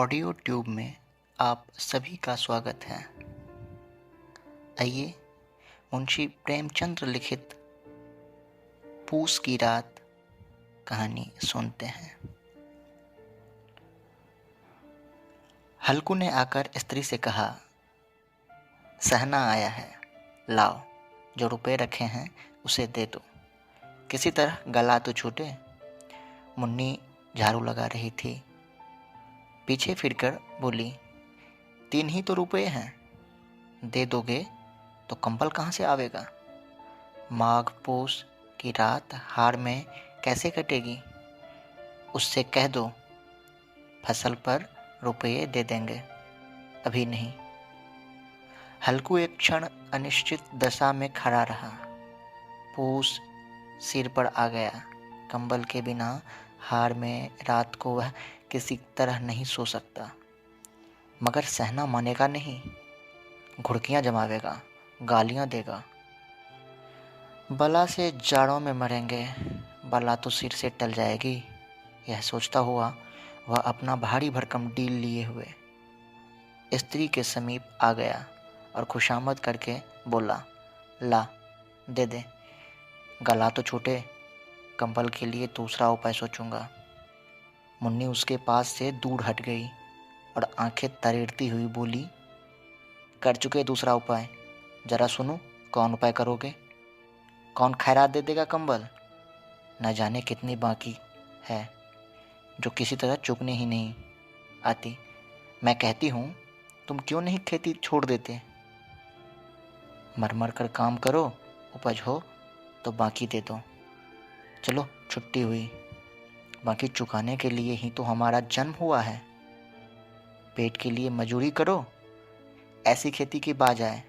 Audio tube में आप सभी का स्वागत है। आइए मुंशी प्रेमचंद्र लिखित पूस की रात कहानी सुनते हैं। हल्कू ने आकर स्त्री से कहा, सहना आया है, लाओ, जो रुपए रखे हैं उसे दे दो, किसी तरह गला तो छूटे। मुन्नी झाड़ू लगा रही थी, पीछे फिरकर बोली, 3 ही तो रुपए हैं, दे दोगे तो कंबल कहाँ से आवेगा? माघ पूस की रात हाड़ में कैसे कटेगी? उससे कह दो फसल पर रुपये दे देंगे, अभी नहीं। हल्कू एक क्षण अनिश्चित दशा में खड़ा रहा। पूस सिर पर आ गया। कंबल के बिना हाड़ में रात को वह किसी तरह नहीं सो सकता, मगर सहना मानेगा नहीं। घुड़कियां जमावेगा, गालियां देगा। बला से जाड़ों में मरेंगे, बला तो सिर से टल जाएगी। यह सोचता हुआ वह अपना भारी भरकम डील लिए हुए स्त्री के समीप आ गया और खुशामद करके बोला, ला, दे दे, गला तो छूटे, कंबल के लिए दूसरा उपाय सोचूंगा। मुन्नी उसके पास से दूर हट गई और आंखें तरेड़ती हुई बोली, कर चुके दूसरा उपाय, जरा सुनो, कौन उपाय करोगे? कौन खैरात दे देगा कंबल? न जाने कितनी बाकी है जो किसी तरह चुकने ही नहीं आती। मैं कहती हूँ, तुम क्यों नहीं खेती छोड़ देते? मर कर काम करो, उपज हो तो बाकी दे दो। चलो, छुट्टी हुई, बाकी चुकाने के लिए ही तो हमारा जन्म हुआ है। पेट के लिए मजूरी करो, ऐसी खेती की बाज आए।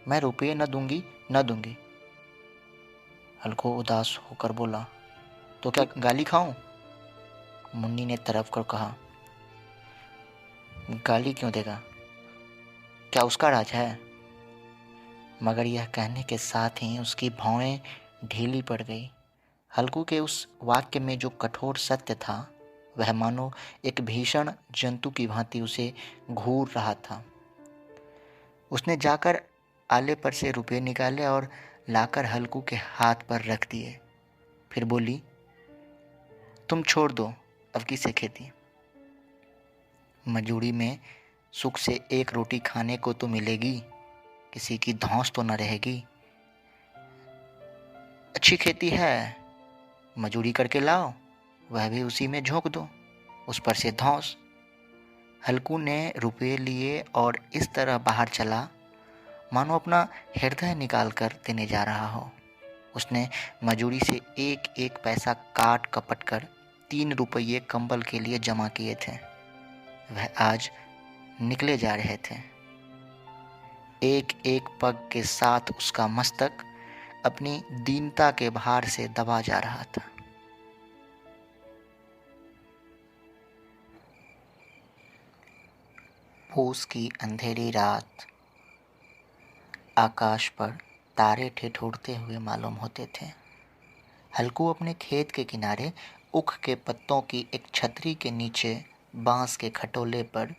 मैं रुपये न दूंगी। हल्को उदास होकर बोला, तो क्या गाली खाऊं? मुन्नी ने तरफ कर कहा, गाली क्यों देगा? क्या उसका राज है? मगर यह कहने के साथ ही उसकी भौहें ढीली पड़ गई। हल्कू के उस वाक्य में जो कठोर सत्य था, वह मानो एक भीषण जंतु की भांति उसे घूर रहा था। उसने जाकर आले पर से रुपये निकाले और लाकर हल्कू के हाथ पर रख दिए। फिर बोली, तुम छोड़ दो अब किसे खेती। मजूरी में सुख से एक रोटी खाने को तो मिलेगी, किसी की धौंस तो न रहेगी। अच्छी खेती है, मजूरी करके लाओ, वह भी उसी में झोंक दो, उस पर से धौंस। हल्कू ने रुपये लिए और इस तरह बाहर चला मानो अपना हृदय निकाल कर देने जा रहा हो। उसने मजूरी से एक एक पैसा काट कपट कर 3 रुपये कंबल के लिए जमा किए थे। वह आज निकले जा रहे थे। एक एक पग के साथ उसका मस्तक अपनी दीनता के भार से दबा जा रहा था। पूस की अंधेरी रात, आकाश पर तारे ठिठुरते हुए मालूम होते थे। हल्कू अपने खेत के किनारे उख के पत्तों की एक छतरी के नीचे बांस के खटोले पर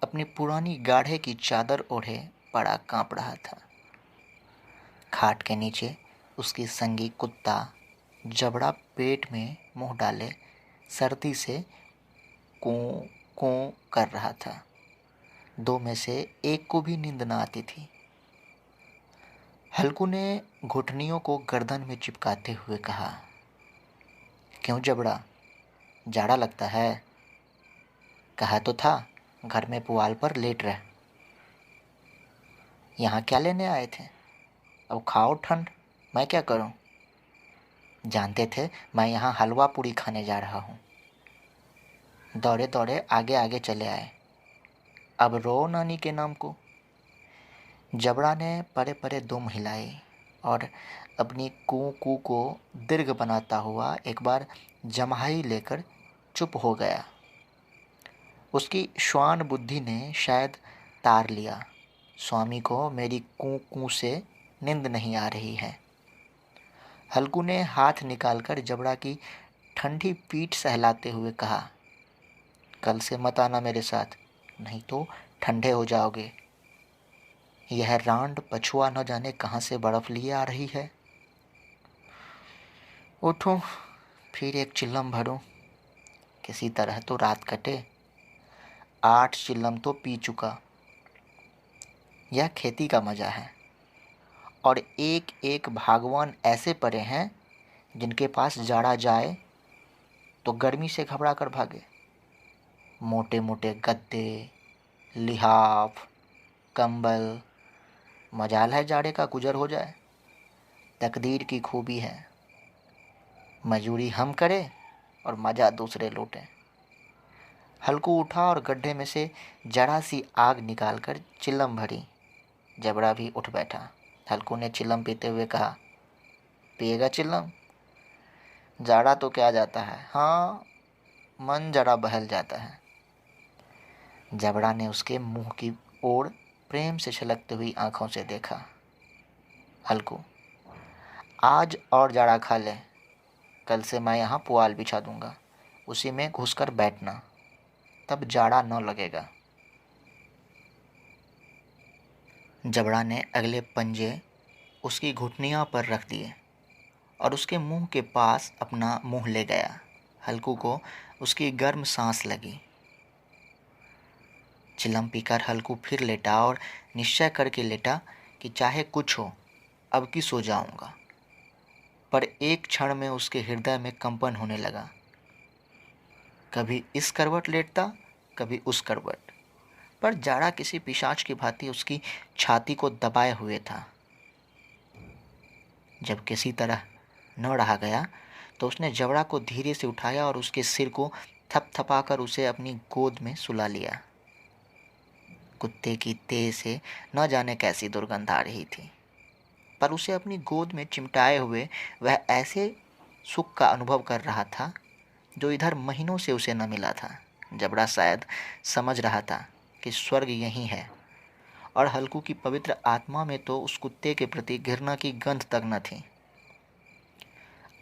अपनी पुरानी गाढ़े की चादर ओढ़े पड़ा कांप रहा था। खाट के नीचे उसकी संगी कुत्ता जबड़ा पेट में मुंह डाले सर्दी से कूं कूं कर रहा था। 2 में से एक को भी नींद न आती थी। हल्कू ने घुटनियों को गर्दन में चिपकाते हुए कहा, क्यों जबड़ा, जाड़ा लगता है? कहा तो था घर में पुआल पर लेट रह। यहाँ क्या लेने आए थे? अब खाओ ठंड, मैं क्या करूं? जानते थे मैं यहाँ हलवा पूड़ी खाने जा रहा हूँ। दौड़े दौड़े आगे आगे चले आए, अब रो नानी के नाम को। जबड़ा ने परे परे दुम हिलाई और अपनी कू कू को दीर्घ बनाता हुआ एक बार जम्हाई लेकर चुप हो गया। उसकी श्वान बुद्धि ने शायद तार लिया, स्वामी को मेरी कू कू से नींद नहीं आ रही है। हल्कू ने हाथ निकालकर जबड़ा की ठंडी पीठ सहलाते हुए कहा, कल से मत आना मेरे साथ, नहीं तो ठंडे हो जाओगे। यह रांड पछुआ न जाने कहाँ से बर्फ लिए आ रही है। उठूं, फिर एक चिल्लम भरूं, किसी तरह तो रात कटे। 8 चिल्लम तो पी चुका। यह खेती का मजा है। और एक एक भागवान ऐसे पड़े हैं जिनके पास जाड़ा जाए तो गर्मी से घबरा कर भागे। मोटे मोटे गद्दे, लिहाफ, कंबल, मजाल है जाड़े का गुजर हो जाए। तकदीर की खूबी है, मजूरी हम करें और मजा दूसरे लूटें। हल्कू उठा और गड्ढे में से जरा सी आग निकालकर चिल्लम भरी। जबड़ा भी उठ बैठा। हल्कू ने चिल्लम पीते हुए कहा, पिएगा चिल्लम? जाड़ा तो क्या जाता है, हाँ मन जरा बहल जाता है। जबड़ा ने उसके मुंह की ओर प्रेम से छलकती हुई आंखों से देखा। हल्कू, आज और जाड़ा खा ले, कल से मैं यहाँ पुआल बिछा दूंगा, उसी में घुसकर बैठना, तब जाड़ा न लगेगा। जबड़ा ने अगले पंजे उसकी घुटनियां पर रख दिए और उसके मुंह के पास अपना मुंह ले गया। हल्कू को उसकी गर्म सांस लगी। चिलम पीकर हल्कू फिर लेटा और निश्चय करके लेटा कि चाहे कुछ हो अब की सो जाऊंगा। पर एक क्षण में उसके हृदय में कंपन होने लगा। कभी इस करवट लेटता, कभी उस करवट, पर जाड़ा किसी पिशाच की भांति उसकी छाती को दबाए हुए था। जब किसी तरह न रहा गया तो उसने जबड़ा को धीरे से उठाया और उसके सिर को थपथपाकर उसे अपनी गोद में सुला लिया। कुत्ते की तेज से न जाने कैसी दुर्गंध आ रही थी, पर उसे अपनी गोद में चिमटाए हुए वह ऐसे सुख का अनुभव कर रहा था जो इधर महीनों से उसे न मिला था। जबड़ा शायद समझ रहा था कि स्वर्ग यही है, और हल्कू की पवित्र आत्मा में तो उस कुत्ते के प्रति घृणा की गंध तक न थी।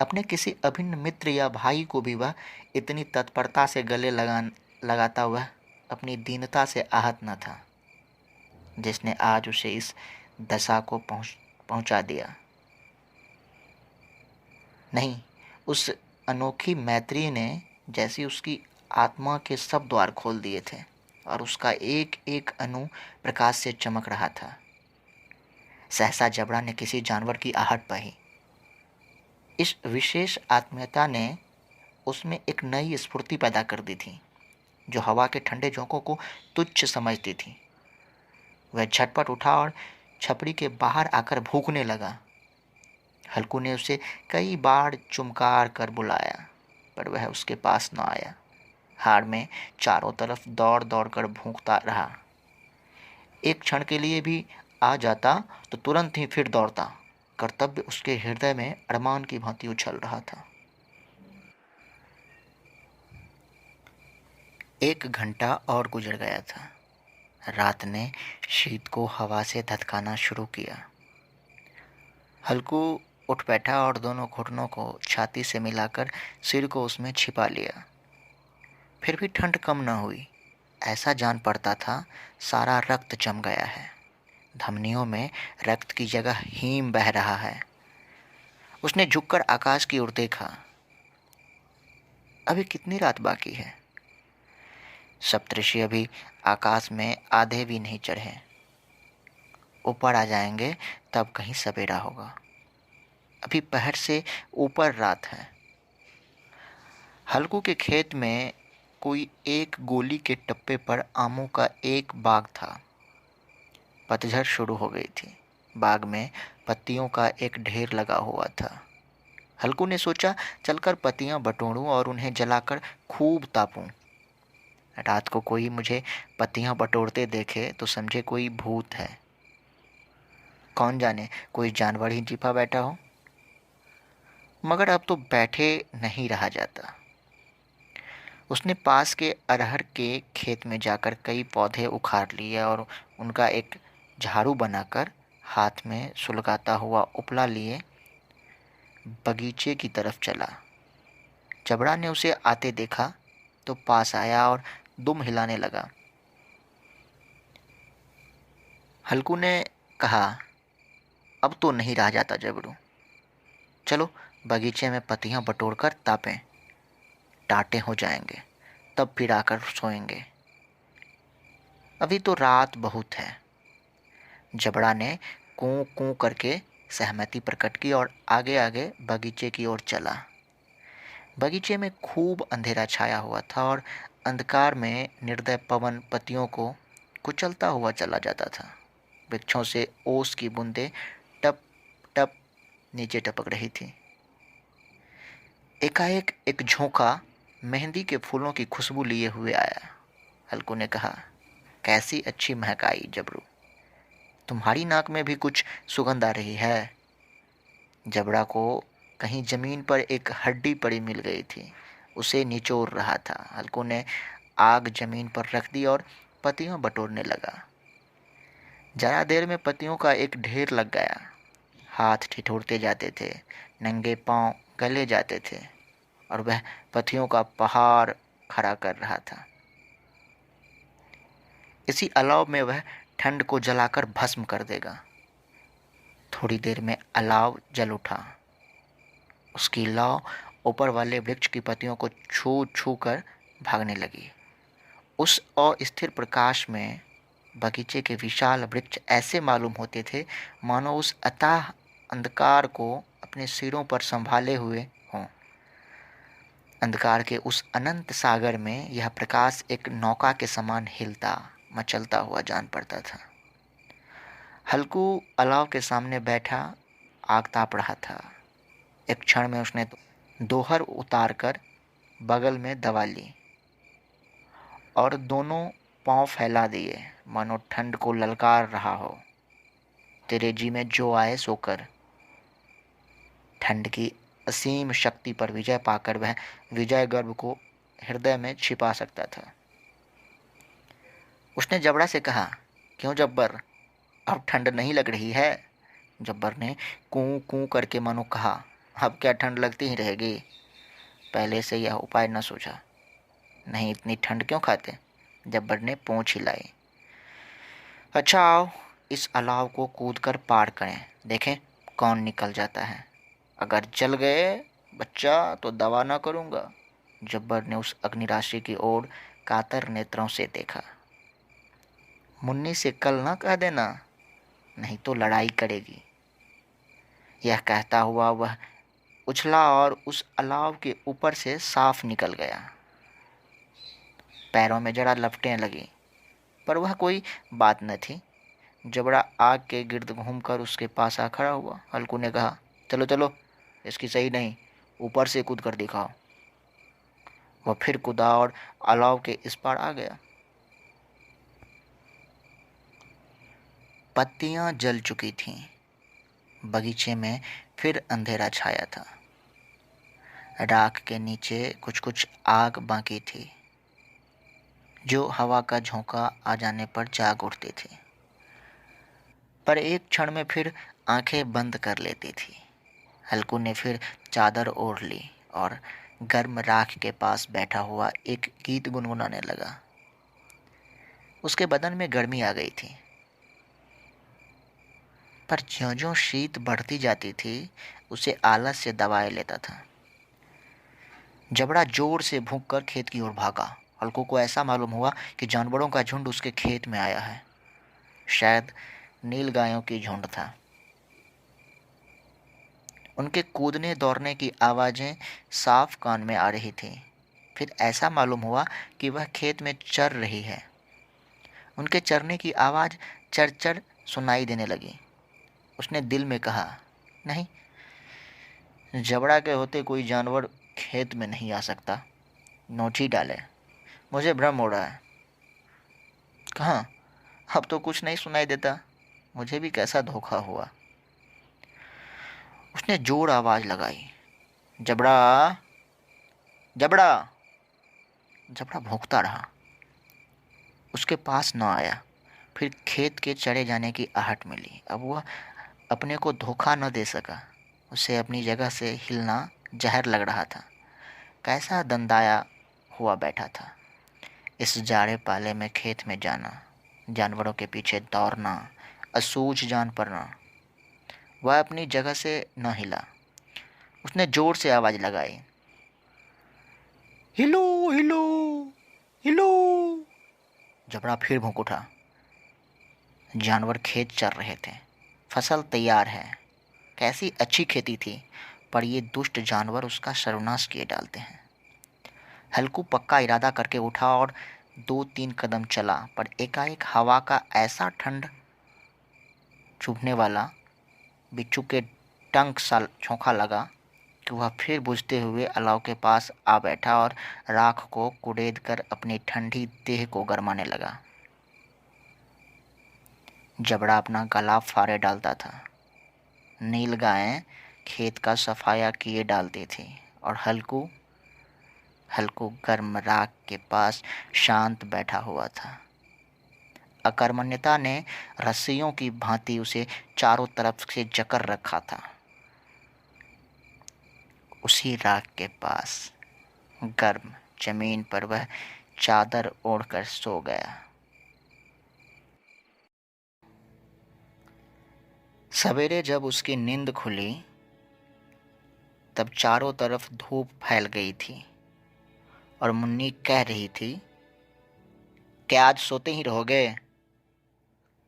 अपने किसी अभिन्न मित्र या भाई को भी वह इतनी तत्परता से गले लगाता हुआ अपनी दीनता से आहत न था, जिसने आज उसे इस दशा को पहुंचा दिया। नहीं, उस अनोखी मैत्री ने जैसी उसकी आत्मा के सब द्वार खोल दिए थे और उसका एक एक अणु प्रकाश से चमक रहा था। सहसा जबड़ा ने किसी जानवर की आहट पाई। इस विशेष आत्मीयता ने उसमें एक नई स्फूर्ति पैदा कर दी थी, जो हवा के ठंडे झोंकों को तुच्छ समझती थी। वह झटपट उठा और छपड़ी के बाहर आकर भूखने लगा। हल्कू ने उसे कई बार चुमकार कर बुलाया, पर वह उसके पास न आया। हाड़ में चारों तरफ दौड़ दौड़ कर भूखता रहा। एक क्षण के लिए भी आ जाता तो तुरंत ही फिर दौड़ता। कर्तव्य उसके हृदय में अरमान की भांति उछल रहा था। 1 घंटा और गुजर गया था। रात ने शीत को हवा से धधकाना शुरू किया। हल्कू उठ बैठा और दोनों घुटनों को छाती से मिलाकर सिर को उसमें छिपा लिया। फिर भी ठंड कम न हुई। ऐसा जान पड़ता था सारा रक्त जम गया है। धमनियों में रक्त की जगह हीम बह रहा है। उसने झुककर आकाश की ओर देखा। अभी कितनी रात बाकी है? सप्तऋषि अभी आकाश में आधे भी नहीं चढ़े। ऊपर आ जाएंगे तब कहीं सवेरा होगा। अभी पहर से ऊपर रात है। हल्कू के खेत में कोई एक गोली के टप्पे पर आमों का एक बाग था। पतझड़ शुरू हो गई थी। बाग में पत्तियों का एक ढेर लगा हुआ था। हल्कू ने सोचा चलकर पत्तियां बटोरूं और उन्हें जलाकर खूब तापूं। रात को कोई मुझे पत्तियां बटोरते देखे तो समझे कोई भूत है। कौन जाने कोई जानवर ही छिपा बैठा हो। मगर अब तो बैठे नहीं रहा जाता। उसने पास के अरहर के खेत में जाकर कई पौधे उखाड़ लिए और उनका एक झाड़ू बनाकर हाथ में सुलगाता हुआ उपला लिए बगीचे की तरफ चला। जबड़ा ने उसे आते देखा तो पास आया और दुम हिलाने लगा। हल्कू ने कहा, अब तो नहीं रहा जाता जबरू, चलो बगीचे में पत्तियां बटोर कर तापें, टाटे हो जाएंगे, तब फिर आकर सोएंगे, अभी तो रात बहुत है। जबड़ा ने कूं कूं करके सहमति प्रकट की और आगे आगे बगीचे की ओर चला। बगीचे में खूब अंधेरा छाया हुआ था और अंधकार में निर्दय पवन पत्तियों को कुचलता हुआ चला जाता था। वृक्षों से ओस की बूंदें टप टप नीचे टपक रही थी। एकाएक एक झोंका मेहंदी के फूलों की खुशबू लिए हुए आया। हल्कू ने कहा, कैसी अच्छी महक आई जबरू, तुम्हारी नाक में भी कुछ सुगंध आ रही है। जबड़ा को कहीं जमीन पर एक हड्डी पड़ी मिल गई थी, उसे निचोड़ रहा था। हल्कू ने आग जमीन पर रख दी और पत्तियां बटोरने लगा। जरा देर में पत्तियों का एक ढेर लग गया। हाथ ठिठुरते जाते थे, नंगे पांव गले जाते थे और वह पत्तियों का पहाड़ खड़ा कर रहा था। इसी अलाव में वह ठंड को जलाकर भस्म कर देगा। थोड़ी देर में अलाव जल उठा। उसकी लौ ऊपर वाले वृक्ष की पत्तियों को छू छू कर भागने लगी। उस अस्थिर प्रकाश में बगीचे के विशाल वृक्ष ऐसे मालूम होते थे मानो उस अथाह अंधकार को अपने सिरों पर संभाले हुए हों। अंधकार के उस अनंत सागर में यह प्रकाश एक नौका के समान हिलता मचलता हुआ जान पड़ता था। हल्कू अलाव के सामने बैठा आग ताप रहा था। एक क्षण में उसने दोहर उतार कर बगल में दबा ली और दोनों पांव फैला दिए मानो ठंड को ललकार रहा हो। तेरे जी में जो आए सो कर। ठंड की असीम शक्ति पर विजय पाकर वह विजय गर्व को हृदय में छिपा सकता था। उसने जबड़ा से कहा, क्यों जब्बर, अब ठंड नहीं लग रही है? जब्बर ने कूं कूं करके मानो कहा, अब क्या ठंड लगती ही रहेगी, पहले से यह उपाय न सोचा। नहीं, इतनी ठंड क्यों खाते? जब्बर ने पूंछ हिलाई। अच्छा आओ, इस अलाव को कूद कर पार करें, देखें कौन निकल जाता है। अगर जल गए बच्चा तो दवा ना करूँगा। जब्बर ने उस अग्निराशि की ओर कातर नेत्रों से देखा। मुन्नी से कल ना कह देना, नहीं तो लड़ाई करेगी। यह कहता हुआ वह उछला और उस अलाव के ऊपर से साफ निकल गया। पैरों में जरा लपटें लगी, पर वह कोई बात न थी। जबड़ा आग के गिर्द घूमकर उसके पास आ खड़ा हुआ। हल्कू ने कहा, चलो चलो, इसकी सही नहीं, ऊपर से कूद कर दिखाओ। वह फिर कूदा और अलाव के इस पार आ गया। पत्तियां जल चुकी थीं। बगीचे में फिर अंधेरा छाया था। राख के नीचे कुछ कुछ आग बाकी थी, जो हवा का झोंका आ जाने पर जाग उठती थी, पर एक क्षण में फिर आंखें बंद कर लेती थी। हल्कू ने फिर चादर ओढ़ ली और गर्म राख के पास बैठा हुआ एक गीत गुनगुनाने लगा। उसके बदन में गर्मी आ गई थी, पर ज्यों-ज्यों शीत बढ़ती जाती थी उसे आलस से दबाए लेता था। जबड़ा जोर से भूंक कर खेत की ओर भागा। हल्कू को ऐसा मालूम हुआ कि जानवरों का झुंड उसके खेत में आया है। शायद नील गायों की झुंड था। उनके कूदने दौड़ने की आवाज़ें साफ कान में आ रही थी। फिर ऐसा मालूम हुआ कि वह खेत में चर रही है। उनके चरने की आवाज़ चरचर सुनाई देने लगी। उसने दिल में कहा, नहीं, जबड़ा के होते कोई जानवर खेत में नहीं आ सकता। नोची डाले, मुझे भ्रम हो रहा है। कहाँ, अब तो कुछ नहीं सुनाई देता। मुझे भी कैसा धोखा हुआ। उसने जोर आवाज़ लगाई, जबड़ा, जबड़ा। जबड़ा भौंकता रहा, उसके पास न आया। फिर खेत के चरे जाने की आहट मिली। अब वह अपने को धोखा न दे सका। उसे अपनी जगह से हिलना जहर लग रहा था। कैसा दंदाया हुआ बैठा था। इस जाड़े पाले में खेत में जाना, जानवरों के पीछे दौड़ना, असूझ जान पड़ना। वह अपनी जगह से न हिला। उसने जोर से आवाज लगाई, हिलो हिलो हिलो। जबड़ा फिर भौंक उठा। जानवर खेत चर रहे थे। फसल तैयार है। कैसी अच्छी खेती थी, पर ये दुष्ट जानवर उसका सर्वनाश किए डालते हैं। हल्कू पक्का इरादा करके उठा और 2-3 कदम चला, पर एकाएक हवा का ऐसा ठंड चुभने वाला बिच्छू के टंक सा झोंका लगा कि वह फिर बुझते हुए अलाव के पास आ बैठा और राख को कुड़ेद कर अपनी ठंडी देह को गरमाने लगा। जबड़ा अपना गला फाड़े डालता था। नील गायें खेत का सफाया किए डालती थी और हल्कू हल्कू गर्म राख के पास शांत बैठा हुआ था। अकर्मण्यता ने रस्सियों की भांति उसे चारों तरफ से जकड़ रखा था। उसी राख के पास गर्म जमीन पर वह चादर ओढ़कर सो गया। सवेरे जब उसकी नींद खुली, तब चारों तरफ धूप फैल गई थी और मुन्नी कह रही थी, क्या आज सोते ही रहोगे?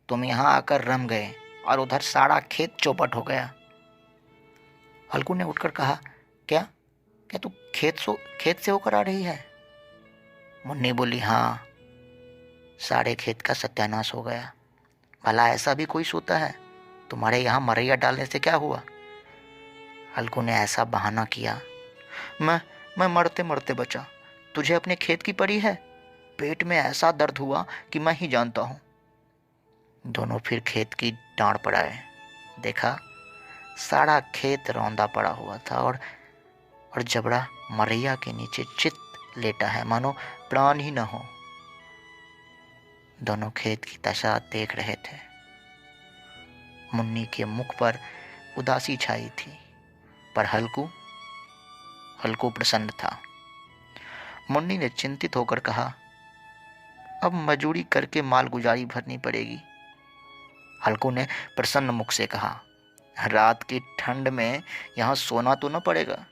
तुम यहाँ आकर रम गए और उधर सारा खेत चौपट हो गया। हल्कू ने उठकर कहा, क्या क्या तू खेत से होकर आ रही है? मुन्नी बोली, हाँ, सारे खेत का सत्यानाश हो गया। भला ऐसा भी कोई सोता है? तुम्हारे यहाँ मरैया डालने से क्या हुआ? हल्कू ने ऐसा बहाना किया, मैं मरते मरते बचा। तुझे अपने खेत की पड़ी है? पेट में ऐसा दर्द हुआ कि मैं ही जानता हूँ। दोनों फिर खेत की डांड पर आए। देखा, सारा खेत रौंदा पड़ा हुआ था और जबड़ा मरैया के नीचे चित लेटा है, मानो प्राण ही न हो। दोनों खेत की दशा देख रहे थे। मुन्नी के मुख पर उदासी छाई थी, पर हल्कू प्रसन्न था। मुन्नी ने चिंतित होकर कहा, अब मजूरी करके माल गुजारी भरनी पड़ेगी। हल्कू ने प्रसन्न मुख से कहा, रात की ठंड में यहाँ सोना तो न पड़ेगा।